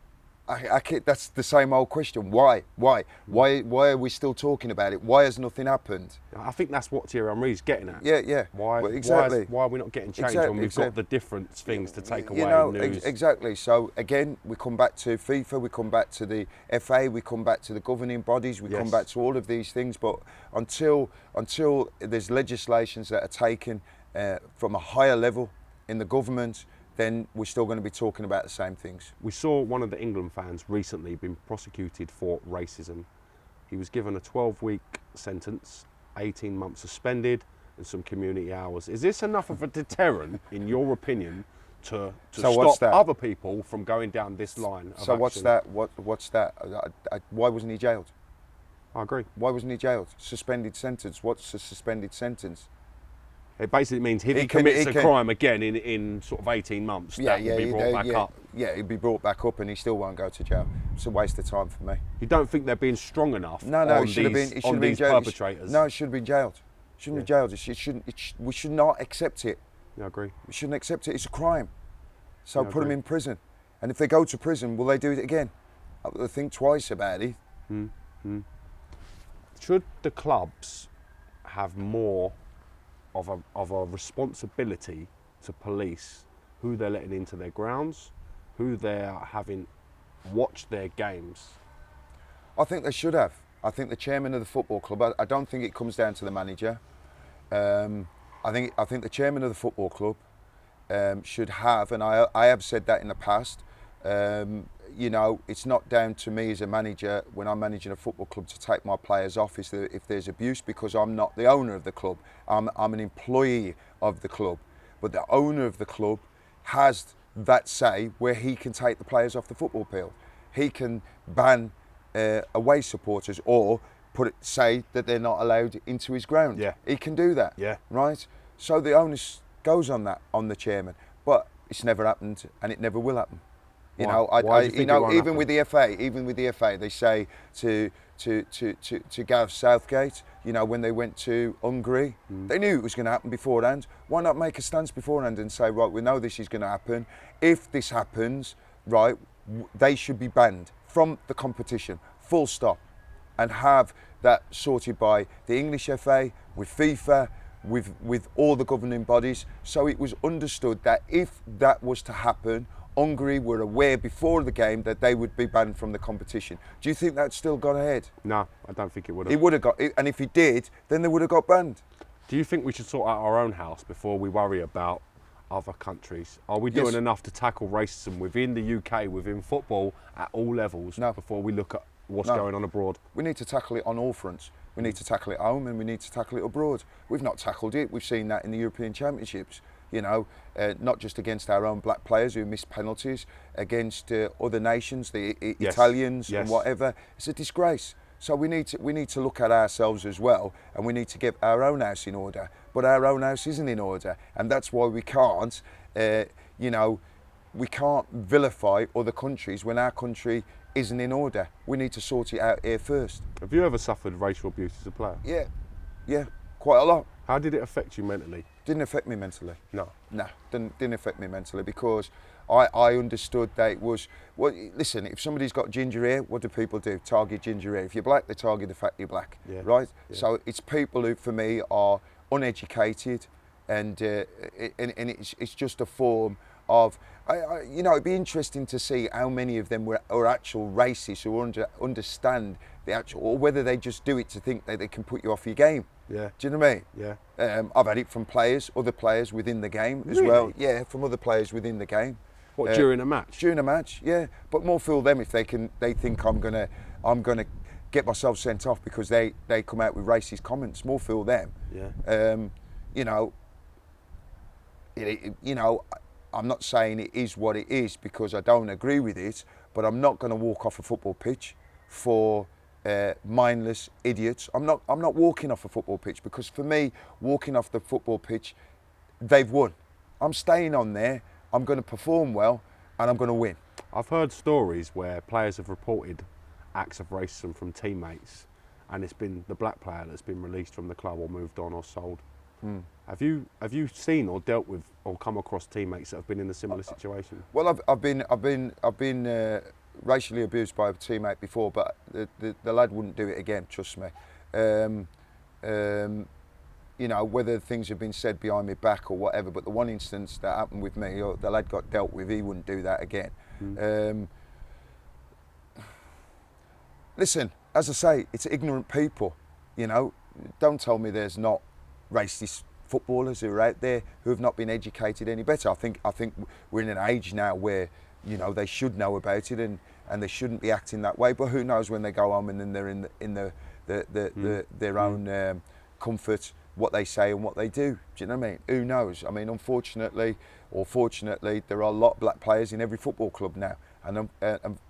That's the same old question. Why are we still talking about it? Why has nothing happened? I think that's what Thierry Henry's getting at. Yeah. Why? Well, exactly. Why are we not getting change when we've got the different things to take away? You know, news? Exactly. So again, we come back to FIFA, we come back to the FA, we come back to the governing bodies, we come back to all of these things. But until there's legislations that are taken from a higher level in the government, then we're still going to be talking about the same things. We saw one of the England fans recently being prosecuted for racism. He was given a 12-week sentence, 18 months suspended, and some community hours. Is this enough of a deterrent, in your opinion, to stop other people from going down this line of So action? what's that? Why wasn't he jailed? I agree. Why wasn't he jailed? Suspended sentence. What's a suspended sentence? It basically means if he commits a crime again in sort of 18 months, that will be brought back up. Yeah, he'll be brought back up and he still won't go to jail. It's a waste of time for me. You don't think they're being strong enough on these perpetrators? No, it should have been jailed. Shouldn't be jailed. We should not accept it. Yeah, I agree. We shouldn't accept it. It's a crime. So put them in prison. And if they go to prison, will they do it again? I'll think twice about it. Should the clubs have more of a responsibility to police who they're letting into their grounds, who they're having watch their games? I think they should have. I think the chairman of the football club, I don't think it comes down to the manager. I think the chairman of the football club should have, and I have said that in the past, you know, it's not down to me as a manager when I'm managing a football club to take my players off if there's abuse, because I'm not the owner of the club. I'm an employee of the club. But the owner of the club has that say where he can take the players off the football field. He can ban away supporters or say that they're not allowed into his ground. Yeah. He can do that. Yeah. Right? So the onus goes on the chairman. But it's never happened and it never will happen. You know, Why do you think it won't even happen? with the FA, they say to to Gareth Southgate, you know, when they went to Hungary. They knew it was going to happen beforehand. Why not make a stance beforehand and say, right, we know this is going to happen. If this happens, right, they should be banned from the competition, full stop, and have that sorted by the English FA, with FIFA, with all the governing bodies. So it was understood that if that was to happen, Hungary were aware before the game that they would be banned from the competition. Do you think that's still gone ahead? No, I don't think it would have. It would have got, and if it did, then they would have got banned. Do you think we should sort out our own house before we worry about other countries? Are we doing enough to tackle racism within the UK, within football, at all levels, before we look at what's going on abroad? We need to tackle it on all fronts. We need to tackle it at home and we need to tackle it abroad. We've not tackled it. We've seen that in the European Championships. You know, not just against our own black players who missed penalties, against other nations, the Italians and whatever. It's a disgrace. So we need to look at ourselves as well, and we need to get our own house in order. But our own house isn't in order, and that's why we can't, you know, we can't vilify other countries when our country isn't in order. We need to sort it out here first. Have you ever suffered racial abuse as a player? Yeah, quite a lot. How did it affect you mentally? Didn't affect me mentally. No, didn't affect me mentally because I understood that it was, well, listen, if somebody's got ginger hair, what do people do? Target ginger hair. If you're black, they target the fact you're black, right? Yeah. So it's people who, for me, are uneducated, and it's just a form of, you know, it'd be interesting to see how many of them are actual racists who understand the actual, or whether they just do it to think that they can put you off your game. Yeah. Do you know what I mean? Yeah. I've had it from other players within the game as well. Yeah, from other players within the game. What, during a match? During a match, yeah. But more fool them if they think I'm gonna get myself sent off because they come out with racist comments. More fool them. Yeah. You know. You know, I'm not saying it is what it is because I don't agree with it, but I'm not going to walk off a football pitch for mindless idiots. I'm not walking off a football pitch because for me, walking off the football pitch, they've won. I'm staying on there. I'm going to perform well, and I'm going to win. I've heard stories where players have reported acts of racism from teammates, and it's been the black player that's been released from the club or moved on or sold. Have you seen or dealt with or come across teammates that have been in a similar situation? Well, I've been racially abused by a teammate before, but the lad wouldn't do it again. Trust me. You know, whether things have been said behind my back or whatever, but the one instance that happened with me, the lad got dealt with. He wouldn't do that again. Listen, as I say, it's ignorant people. You know, don't tell me there's not racist footballers who are out there who have not been educated any better. I think we're in an age now where, you know, they should know about it and they shouldn't be acting that way. But who knows when they go home and then they're in their own comfort, what they say and what they do. Do you know what I mean? Who knows? I mean, unfortunately or fortunately, there are a lot of black players in every football club now, and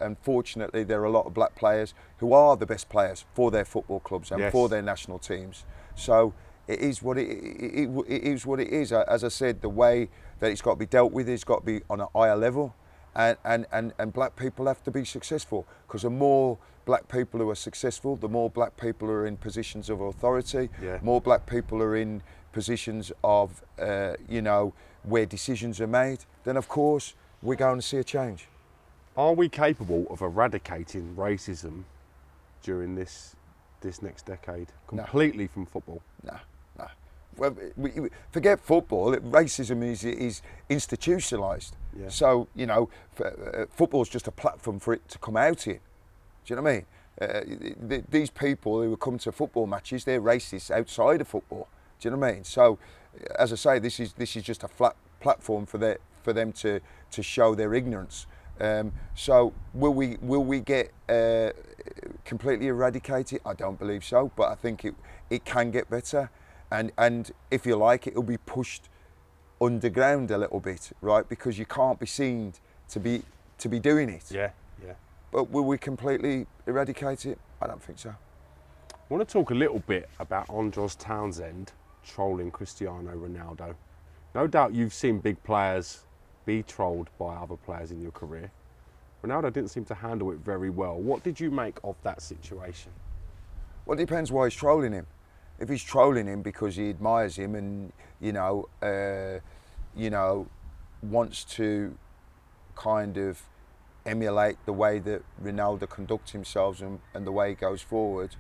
unfortunately, there are a lot of black players who are the best players for their football clubs and for their national teams. So it is what it is. What it is. As I said, the way that it's got to be dealt with is got to be on a higher level, and black people have to be successful, because the more black people who are successful, the more black people are in positions of authority. More black people are in positions of you know, where decisions are made. Then of course we're going to see a change. Are we capable of eradicating racism during this next decade completely from football? No. Well, forget football. Racism is institutionalised. So, you know, football's just a platform for it to come out in. Do you know what I mean? These people who come to football matches, they're racists outside of football. Do you know what I mean? So, as I say, this is just a flat platform for them to show their ignorance. So, will we get completely eradicated? I don't believe so, but I think it can get better. And if you like, it'll be pushed underground a little bit, right? Because you can't be seen to be doing it. Yeah. But will we completely eradicate it? I don't think so. I want to talk a little bit about Andros Townsend trolling Cristiano Ronaldo. No doubt you've seen big players be trolled by other players in your career. Ronaldo didn't seem to handle it very well. What did you make of that situation? Well, it depends why he's trolling him. If he's trolling him because he admires him and, wants to kind of emulate the way that Ronaldo conducts himself and the way he goes forward,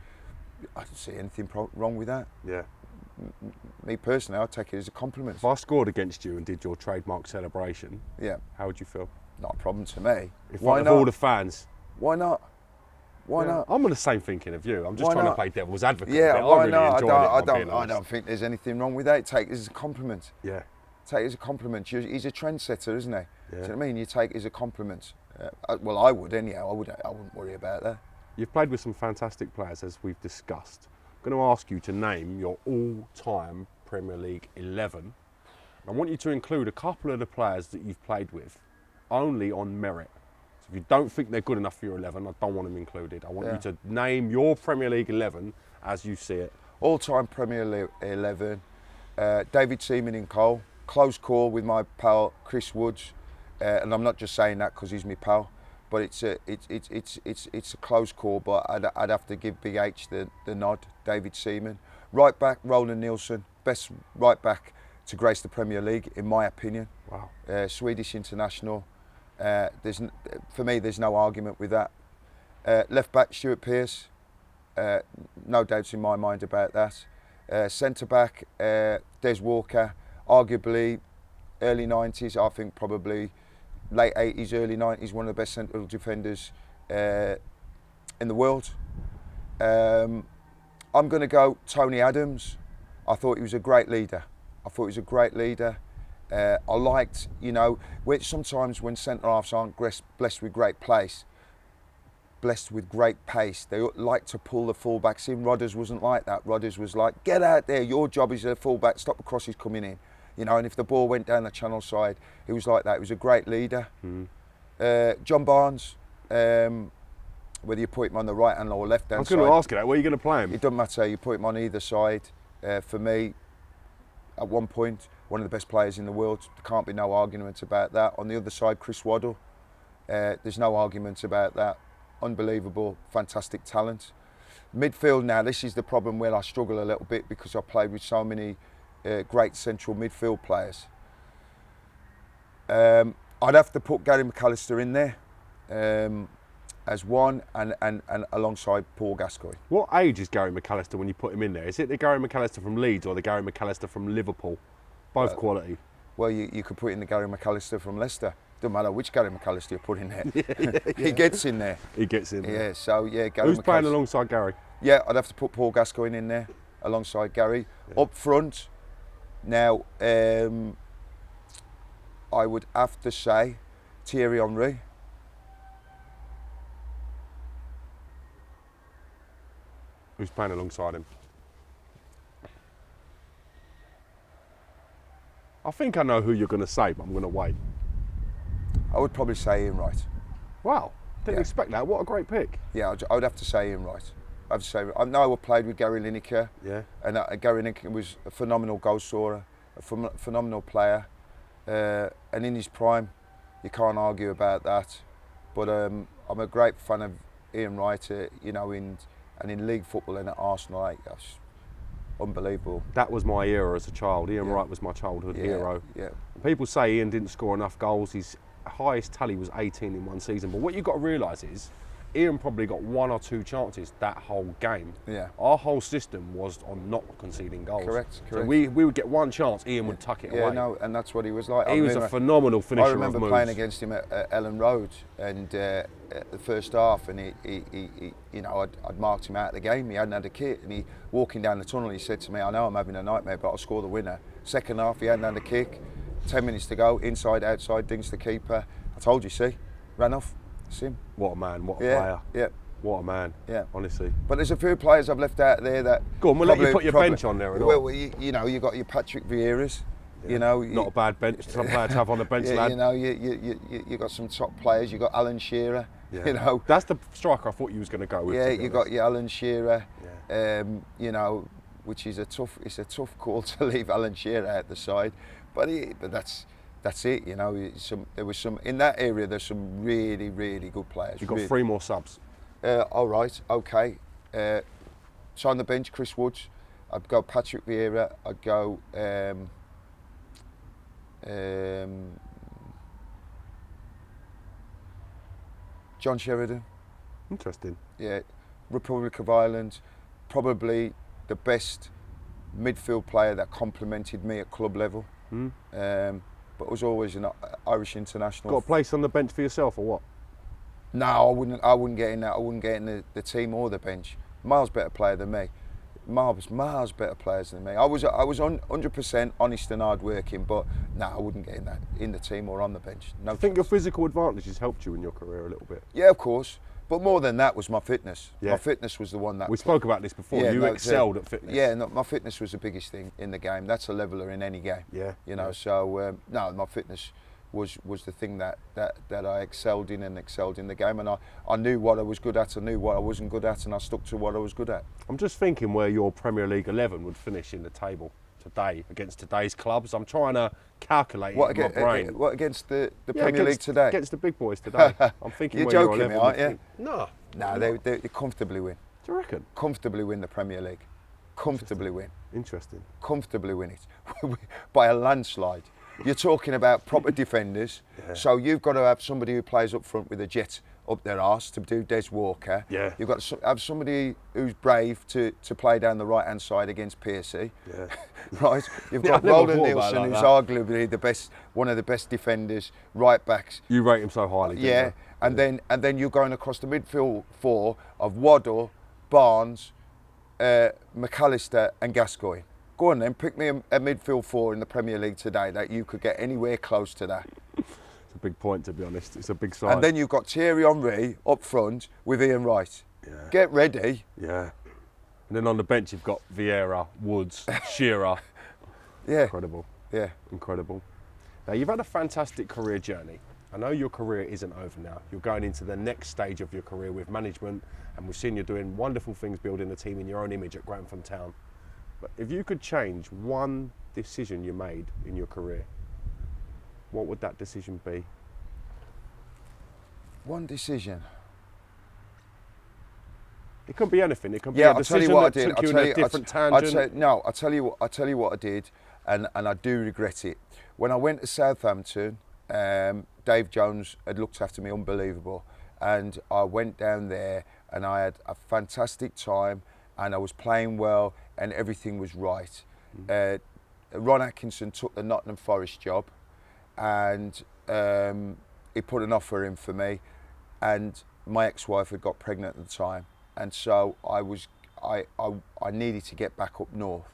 I don't see anything wrong with that. Yeah. Me personally, I'd take it as a compliment. If I scored against you and did your trademark celebration, yeah, how would you feel? Not a problem to me. Why not? All the fans. Why not? Why not? I'm on the same thinking of you. I'm just trying to play devil's advocate. Yeah, why not? I don't think there's anything wrong with that. Take it as a compliment. Yeah. Take it as a compliment. He's a trendsetter, isn't he? Yeah. Do you know what I mean? You take it as a compliment. Well, I would anyhow. I wouldn't worry about that. You've played with some fantastic players, as we've discussed. I'm going to ask you to name your all-time Premier League 11. I want you to include a couple of the players that you've played with, only on merit. So if you don't think they're good enough for your 11, I don't want them included. I want you to name your Premier League 11 as you see it. All-time Premier League 11, David Seaman in goal, close call with my pal Chris Woods, and I'm not just saying that because he's my pal, but it's a close call. But I'd have to give Big H the nod. David Seaman, right back Roland Nilsson, best right back to grace the Premier League in my opinion. Wow. Swedish international. For me, there's no argument with that. Left back Stuart Pearce, no doubts in my mind about that. Centre back Des Walker, arguably early 90s, I think probably late 80s, early 90s, one of the best central defenders in the world. I'm going to go Tony Adams. I thought he was a great leader. I liked, sometimes when centre-halves aren't blessed with great pace, they like to pull the full-backs in. Rodgers wasn't like that. Rodgers was like, get out there, your job is a full-back, stop the crosses coming in. And if the ball went down the channel side, he was like that. He was a great leader. John Barnes, whether you put him on the right-hand or left-hand side. I was going to ask you that, where are you going to play him? It doesn't matter, you put him on either side. For me, at one point, one of the best players in the world. There can't be no argument about that. On the other side, Chris Waddle. There's no argument about that. Unbelievable, fantastic talent. Midfield now, this is the problem where I struggle a little bit because I played with so many great central midfield players. I'd have to put Gary McAllister in there as one and alongside Paul Gascoigne. What age is Gary McAllister when you put him in there? Is it the Gary McAllister from Leeds or the Gary McAllister from Liverpool? Both quality. Well, you could put in the Gary McAllister from Leicester. Doesn't matter which Gary McAllister you put in there. He gets in there. He gets in there. Yeah, so yeah, Gary Who's playing alongside Gary? Yeah, I'd have to put Paul Gascoigne in there alongside Gary. Yeah. Up front, now, I would have to say Thierry Henry. Who's playing alongside him? I think I know who you're going to say, but I'm going to wait. I would probably say Ian Wright. Wow, didn't expect that. What a great pick. Yeah, I would have to say Ian Wright. I have to say, I know I played with Gary Lineker. Yeah. And Gary Lineker was a phenomenal goal scorer, a phenomenal player, and in his prime, you can't argue about that. But I'm a great fan of Ian Wright, in league football and at Arsenal. That's unbelievable. That was my era as a child. Ian Wright was my childhood hero. Yeah. People say Ian didn't score enough goals. His highest tally was 18 in one season. But what you've got to realise is, Ian probably got one or two chances that whole game. Yeah. Our whole system was on not conceding goals. Correct. So we would get one chance, Ian would tuck it away. Yeah, no, and that's what he was like. He was a phenomenal finisher. I remember playing against him at Ellen Road, and the first half, and I'd marked him out of the game. He hadn't had a kit, and he walking down the tunnel, he said to me, "I know I'm having a nightmare, but I'll score the winner." Second half, he hadn't had a kick. 10 minutes to go, inside, outside, dings the keeper. I told you, see, ran off. See him. What a man! What a player! Yeah. What a man! Yeah, honestly. But there's a few players I've left out there that. Go on, we'll let you put your bench on there. Well, you got your Patrick Vieiras. Yeah. Not a bad bench. Some player to have on the bench, lad. You got some top players. You got Alan Shearer. Yeah. That's the striker I thought you was going to go with. Yeah, you got your Alan Shearer. Yeah. Which is a tough call to leave Alan Shearer out the side, but that's it. There was some in that area. There's some really good players. You've got three more subs. All right, okay. So on the bench, Chris Woods. I'd go Patrick Vieira. I'd go John Sheridan. Interesting. Yeah, Republic of Ireland, probably the best midfield player that complemented me at club level. But was always an Irish international. Got a place on the bench for yourself or what? No, I wouldn't get in that. I wouldn't get in the team or the bench. Miles better player than me. Miles better players than me. I was 100% honest and hard working, but no, I wouldn't get in the team or on the bench. No. I think your physical advantages helped you in your career a little bit. Yeah, of course. But more than that was my fitness. Yeah. My fitness was the one that... We spoke about this before. You excelled at fitness. Yeah, no, my fitness was the biggest thing in the game. That's a leveller in any game. Yeah. You know, so no, my fitness was the thing that I excelled in and excelled in the game. And I knew what I was good at, I knew what I wasn't good at, and I stuck to what I was good at. I'm just thinking where your Premier League 11 would finish in the table today against today's clubs. I'm trying to calculate it in my brain. What, against the Premier League today? Against the big boys today. I'm thinking You're where joking your 11 me, aren't you? No. No, they comfortably win. Do you reckon? Comfortably win the Premier League. Comfortably win. Interesting. Comfortably win it. By a landslide. You're talking about proper defenders. Yeah. So you've got to have somebody who plays up front with a jet up their arse to do Des Walker. Yeah. You've got to have somebody who's brave to play down the right-hand side against Piercy. Yeah. Right? You've got Roland Nielsen, who's arguably one of the best defenders, right backs. You rate him so highly, don't you? And then you're going across the midfield four of Waddle, Barnes, McAllister and Gascoigne. Go on then, pick me a midfield four in the Premier League today that you could get anywhere close to that. It's a big point, to be honest. It's a big side. And then you've got Thierry Henry up front with Ian Wright. Yeah. Get ready. Yeah. And then on the bench you've got Vieira, Woods, Shearer. Yeah. Incredible. Yeah. Incredible. Now, you've had a fantastic career journey. I know your career isn't over now. You're going into the next stage of your career with management, and we've seen you doing wonderful things building a team in your own image at Grantham Town. But if you could change one decision you made in your career, what would that decision be? One decision? It could be anything. It could be a decision that took you in a different tangent. I'll tell you what I did, and I do regret it. When I went to Southampton, Dave Jones had looked after me unbelievable, and I went down there and I had a fantastic time and I was playing well and everything was right. Ron Atkinson took the Nottingham Forest job, and he put an offer in for me, and my ex-wife had got pregnant at the time, and so I needed to get back up north.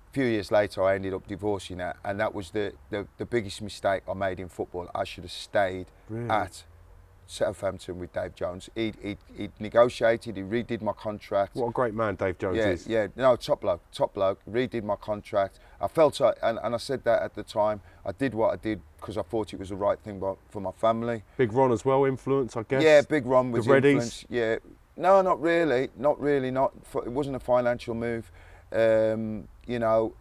A few years later I ended up divorcing her, and that was the biggest mistake I made in football. I should have stayed at Southampton with Dave Jones. He'd negotiated, he redid my contract. What a great man Dave Jones is. Yeah, no, top bloke, redid my contract. I felt, and I said that at the time, I did what I did because I thought it was the right thing for my family. Big Ron as well, influence, I guess? Yeah, Big Ron was the influence. Yeah, no, not really, it wasn't a financial move, you know,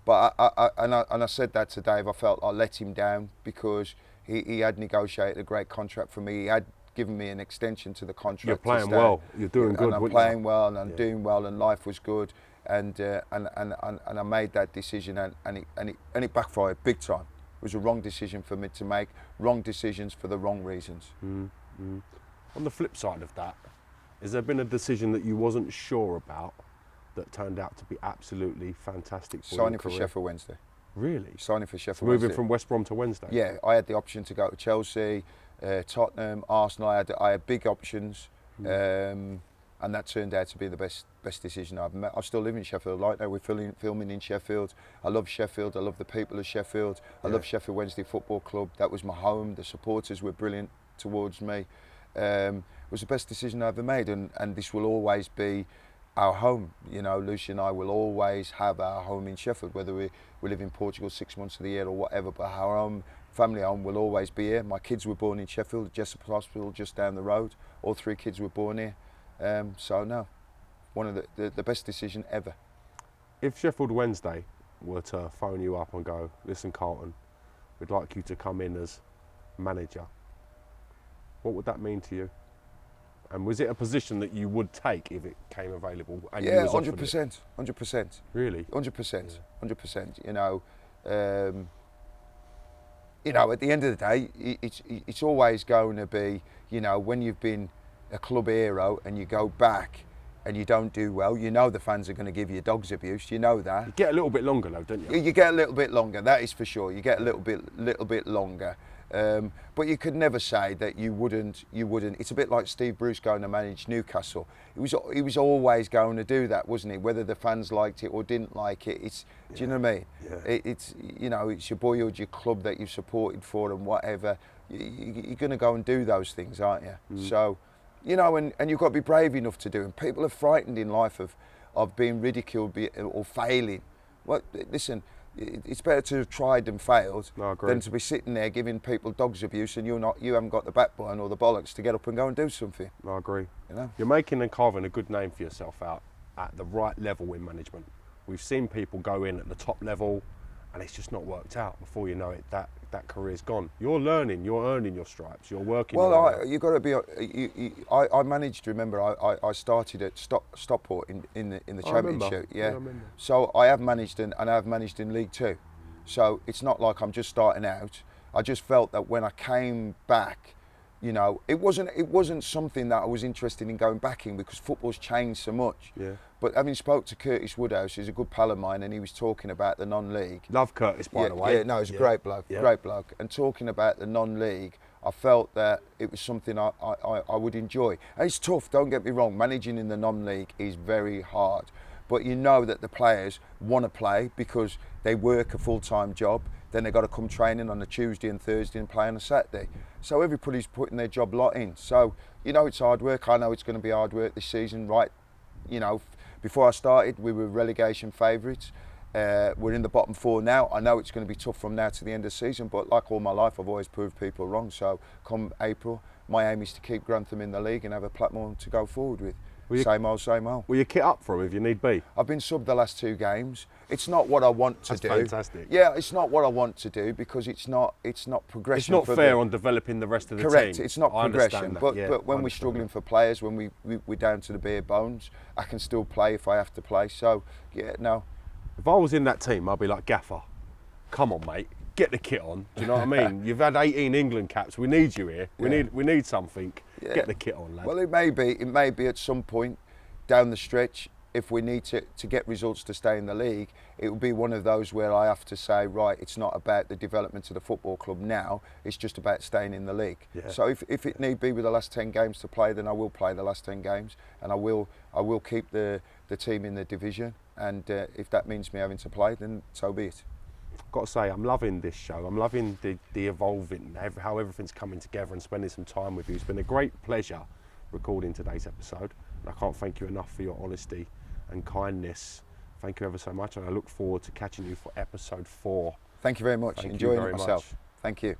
but I said that to Dave. I felt I let him down because he had negotiated a great contract for me. He had given me an extension to the contract. You're playing well. You're doing good. And I'm playing well, and I'm doing well, and life was good. And I made that decision, and it backfired big time. It was a wrong decision for me to make. Wrong decisions for the wrong reasons. On the flip side of that, has there been a decision that you wasn't sure about that turned out to be absolutely fantastic for you? Signing for Sheffield Wednesday. Really? Signing for Sheffield Wednesday. Moving from West Brom to Wednesday? Yeah, I had the option to go to Chelsea, Tottenham, Arsenal. I had big options, and that turned out to be the best decision I've made. I still live in Sheffield right now. We're filming in Sheffield. I love Sheffield. I love the people of Sheffield. I love Sheffield Wednesday Football Club. That was my home. The supporters were brilliant towards me. It was the best decision I ever made, and this will always be our home. You know, Lucy and I will always have our home in Sheffield, whether we live in Portugal 6 months of the year or whatever, but our own family home will always be here. My kids were born in Sheffield, at Jessup Hospital just down the road. All 3 kids were born here. So no, one of the best decision ever. If Sheffield Wednesday were to phone you up and go, listen Carlton, we'd like you to come in as manager, what would that mean to you? And was it a position that you would take if it came available? And yeah, you was 100%. 100%. Really? 100%. 100%. At the end of the day, it's always going to be, when you've been a club hero and you go back and you don't do well, the fans are going to give you dog's abuse. You know that. You get a little bit longer though, don't you? You get a little bit longer. That is for sure. You get a little bit longer. But you could never say that you wouldn't. It's a bit like Steve Bruce going to manage Newcastle. He was always going to do that, wasn't he? Whether the fans liked it or didn't like it. Do you know what I mean? Yeah. It's your boyhood, your club that you've supported for and whatever. You're going to go and do those things, aren't you? Mm. So, and you've got to be brave enough to do it. And people are frightened in life of being ridiculed or failing. Well, listen. It's better to have tried and failed than to be sitting there giving people dog's abuse and you haven't got the backbone or the bollocks to get up and go and do something. I agree. You're making and carving a good name for yourself out at the right level in management. We've seen people go in at the top level and it's just not worked out. Before you know it, that career's gone. You're learning, you're earning your stripes, you're working. Well, you've got to be. I managed. Remember, I started at Stockport in the Championship. Yeah. So I have managed and I have managed in League Two. So it's not like I'm just starting out. I just felt that when I came back, it wasn't something that I was interested in going back in because football's changed so much. Yeah. But having spoke to Curtis Woodhouse, who's a good pal of mine, and he was talking about the non-league. Love Curtis, by the way. Yeah, no, he's a great bloke, great bloke. And talking about the non-league, I felt that it was something I would enjoy. And it's tough, don't get me wrong, managing in the non-league is very hard. But you know that the players want to play because they work a full-time job, then they've got to come training on a Tuesday and Thursday and play on a Saturday. So everybody's putting their job lot in. So, it's hard work. I know it's going to be hard work this season, right? Before I started, we were relegation favourites. We're in the bottom four now. I know it's going to be tough from now to the end of the season, but like all my life, I've always proved people wrong. So come April, my aim is to keep Grantham in the league and have a platform to go forward with. Same old, same old. Will you kit up for him if you need be? I've been subbed the last 2 games. It's not what I want to do. That's fantastic. Yeah, it's not what I want to do because it's not progression. It's not fair on developing the rest of the team. Correct, it's not progression. But when we're struggling for players, when we're down to the bare bones, I can still play if I have to play. So, yeah, no. If I was in that team, I'd be like, Gaffer, come on, mate, get the kit on. Do you know what I mean? You've had 18 England caps. We need you here. We need something. Yeah. Get the kit on, lad. Well, it may be at some point down the stretch, if we need to get results to stay in the league, it will be one of those where I have to say, right, it's not about the development of the football club now, it's just about staying in the league. Yeah. So if it need be with the last 10 games to play, then I will play the last 10 games and I will keep the team in the division, and if that means me having to play, then so be it. I've got to say, I'm loving this show. I'm loving the evolving, how everything's coming together and spending some time with you. It's been a great pleasure recording today's episode. I can't thank you enough for your honesty and kindness. Thank you ever so much, and I look forward to catching you for episode 4. Thank you very much. Enjoying it myself. Thank you.